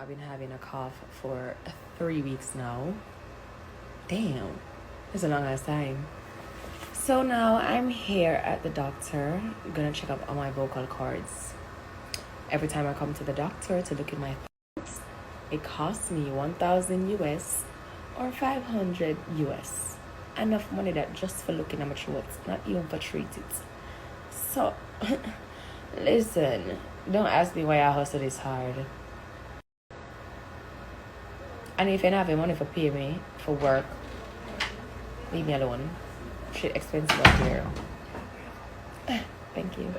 I've been having a cough for 3 weeks now. Damn, it's a long ass time. So now I'm here at the doctor. I'm gonna check up on my vocal cords. Every time I come to the doctor to look at my throat, it costs me 1,000 US or 500 US. Enough money that just for looking at my throat, not even for treating. So, listen, don't ask me why I hustle this hard. And if you don't have money for pay me for work, leave me alone. Shit expensive up here. Thank you.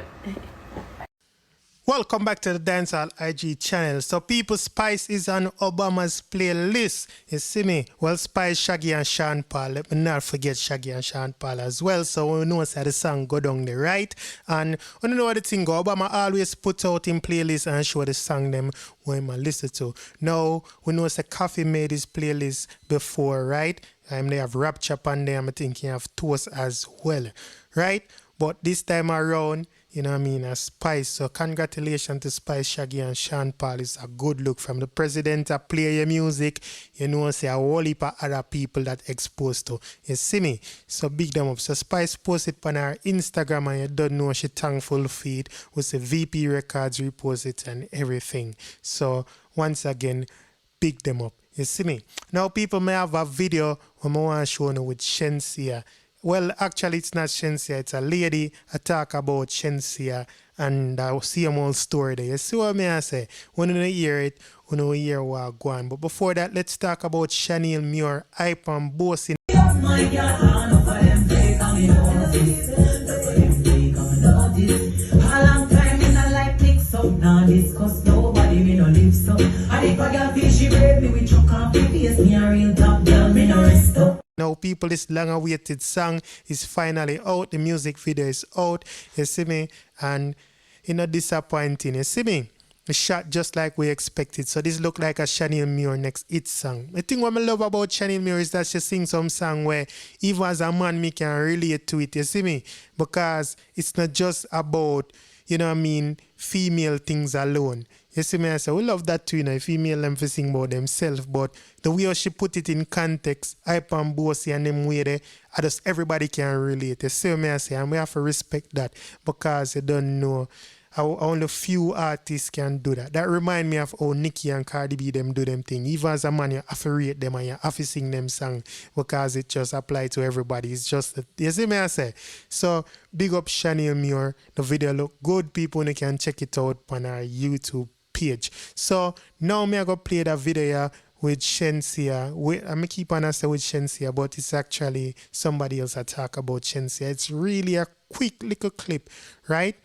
Welcome back to the Dancehall IG channel. So people, Spice is on Obama's playlist. You see me? Well, Spice, Shaggy and Sean Paul. Let me not forget Shaggy and Sean Paul as well. So we know that the song go down there, right? And when you know what the thing go, Obama always put out in playlist and show the song them when I listen to. Now, we know that Coffee made his playlist before, right? They have Rapture on there. I'm thinking of Toast as well, right? But this time around, you know what I mean, a Spice. So congratulations to Spice, Shaggy and Sean Paul. It's a good look from the president to play your music. You know, say a whole heap of other people that exposed to. You see me? So big them up. So Spice posted on her Instagram and you don't know she thankful for it. Was the VP Records repost it and everything. So once again, big them up. You see me? Now people may have a video where I want to show you with Shenseea. Well, actually, it's not Shenseea. It's a lady. I talk about Shenseea and I see a whole story there. You see what I say? When you hear it, when you hear what go on. But before that, let's talk about Chanel Muir, hype and boasting. Now, people, this long-awaited song is finally out. The music video is out. You see me? And it's not disappointing. You see me? The shot just like we expected. So this look like a Chanel Muir next hit song. The thing what I love about Chanel Muir is that she sings some song where even as a man, me can relate to it. You see me? Because it's not just about, you know what I mean, female things alone. You see me, I say, we love that too, you know, female them sing about themselves, but the way she put it in context, hype and bossy and them way there, I just everybody can relate. You see me, I say, and we have to respect that because you don't know how only few artists can do that. That remind me of how Nicki and Cardi B them do them thing. Even as a man, you have to rate them and you have to sing them song because it just applies to everybody. It's just, you see me, I say. So, big up Chanel Muir. The video look good. People you can check it out on our YouTube page. So, now I'm going to play that video with Shenseea. I'm going to keep on saying with Shenseea, but it's actually somebody else that talk about Shenseea. It's really a quick little clip, right?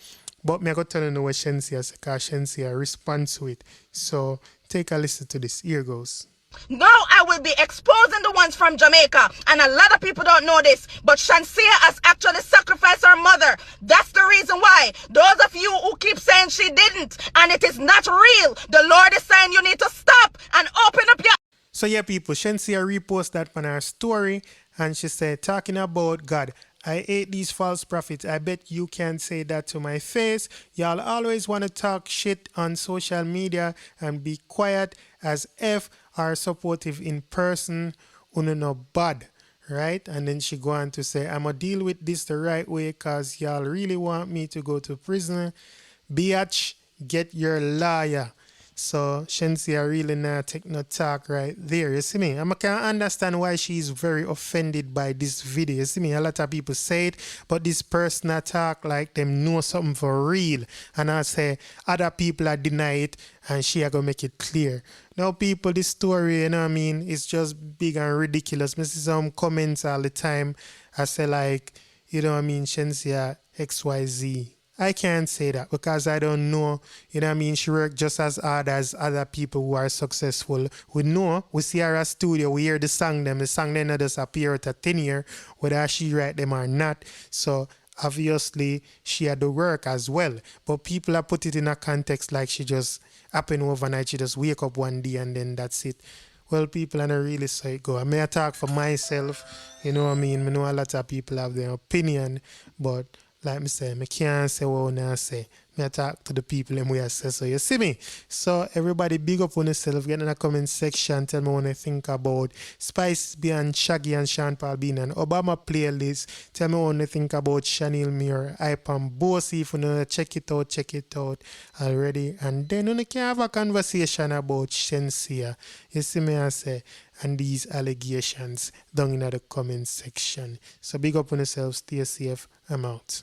But me I got to tell you what Shenseea says because Shenseea responds to it. So take a listen to this. Here goes. Now I will be exposing the ones from Jamaica. And a lot of people don't know this, but Shenseea has actually sacrificed her mother. That's the reason why. Those of you who keep saying she didn't and it is not real, the Lord is saying you need to stop and open up your... So yeah, people, Shenseea repost that on her story and she said, talking about God, I hate these false prophets. I bet you can't say that to my face. Y'all always want to talk shit on social media and be quiet as F are supportive in person. Uno no bad. Right? And then she go on to say, I'm going to deal with this the right way because y'all really want me to go to prison. Biatch, get your lawyer. So Shenseea really not take no talk right there. You see me? I can understand why she's very offended by this video. You see me? A lot of people say it, but this person attack like them know something for real. And I say other people are deny it and she are gonna make it clear. Now people, this story, you know what I mean, it's just big and ridiculous. I see some comments all the time. I say like, you know what I mean, Shenseea XYZ. I can't say that because I don't know, you know what I mean, she worked just as hard as other people who are successful. We know, we see her at studio, we hear the song them not just appear at a 10 year, whether she write them or not. So obviously she had to work as well. But people are put it in a context like she just happened overnight, she just wake up one day and then that's it. Well, people are not really so it go. I may talk for myself, you know what I mean, I know a lot of people have their opinion, but like I say, I can't say what I say. Me I talk to the people and we assess. So you see me. So everybody big up on yourself. Get in the comment section. Tell me what you think about Spice Beyond Shaggy and Sean Paul Bean and Obama playlist. Tell me what you think about Chanel Muir, Ipam Bossy. If you know, check it out already. And then you can have a conversation about Shenseea. You see me I say, and these allegations down in the comment section. So big up on yourself. Stay safe. I'm out.